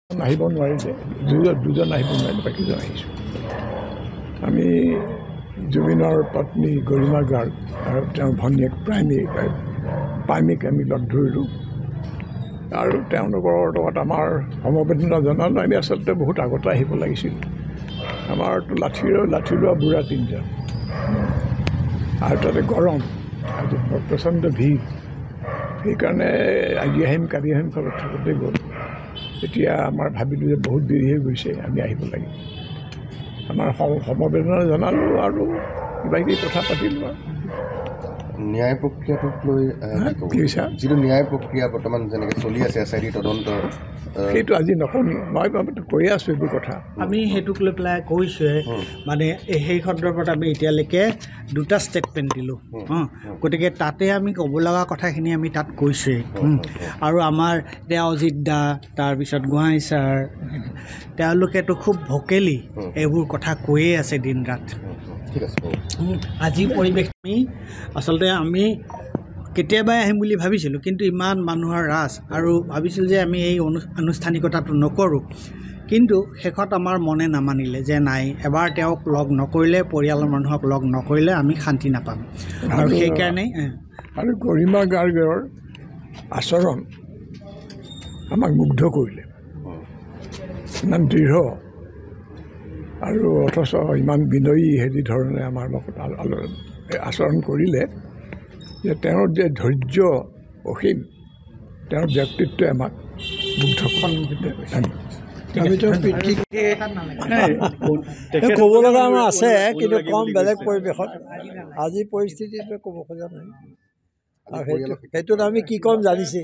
আহিব নোৱাৰিলে দুজন আহিব নোৱাৰিলে বাকীজন আহিছোঁ। আমি জুবিনৰ পত্নী গৰিমা গাৰ্গ আৰু তেওঁৰ ভনীয়েক প্ৰাইমিক আমি লগ ধৰিলোঁ আৰু তেওঁলোকৰ লগত আমাৰ সমবেদনা জনালোঁ। আমি আচলতে বহুত আগতে আহিব লাগিছিল। আমাৰতো লাঠি লোৱা বুঢ়া তিনিজন আৰু তাতে গৰম আজি প্ৰচণ্ড ভিৰ, সেইকাৰণে আজি আহিম কালি আহিম থাকোঁতে গ'ল। এতিয়া আমাৰ ভাবিলোঁ যে বহুত দেৰি হৈ গৈছে, আমি আহিব লাগিব। আমাৰ সমবেদনা জনালোঁ আৰু কিবা কিবি কথা পাতিলোঁ আৰু ন্যায় প্ৰক্ৰিয়াটোক লৈ যিটো ন্যায় প্ৰক্ৰিয়া বৰ্তমান যেনেকৈ চলি আছে SIT তদন্তৰ, সেইটো আজি নকমি মই কৈয়ে আছোঁ এইবোৰ কথা। আমি সেইটোক লৈ পেলাই কৈছোঁৱে, মানে সেই সন্দৰ্ভত আমি এতিয়ালৈকে 2টা ষ্টেটমেণ্ট দিলোঁ। গতিকে তাতে আমি ক'ব লগা কথাখিনি আমি তাত কৈছোঁৱেই। আৰু আমাৰ এতিয়া অজিত দা, তাৰপিছত গোহাঁই ছাৰ, তেওঁলোকেতো খুব ভকেলি এইবোৰ কথা কৈয়ে আছে দিন ৰাত। আজি পৰিৱেশ আচলতে আমি কেতিয়াবাই আহিম বুলি ভাবিছিলোঁ, কিন্তু ইমান মানুহৰ ৰাছ আৰু ভাবিছিলোঁ যে আমি এই আনুষ্ঠানিকতাটো নকৰোঁ, কিন্তু শেষত আমাৰ মনে নামানিলে যে নাই, এবাৰ তেওঁক লগ নকৰিলে, পৰিয়ালৰ মানুহক লগ নকৰিলে আমি শান্তি নাপাম। আৰু সেইকাৰণেই আৰু গৰিমা গাৰ্গৰ আচৰণ আমাক মুগ্ধ কৰিলে। ইমান দৃঢ় আৰু অথচ ইমান বিনয়ী ধৰণে আমাৰ লগত আচৰণ কৰিলে যে তেওঁৰ যে ধৈৰ্য অসীম, তেওঁৰ ব্যক্তিত্বই আমাক মুগ্ধ ক'ব লগা আমাৰ আছে, কিন্তু কম বেলেগ পৰিৱেশত। আজি পৰিস্থিতিটো ক'ব খোজা নাই আৰু সেইটোত আমি কি ক'ম জানিছে।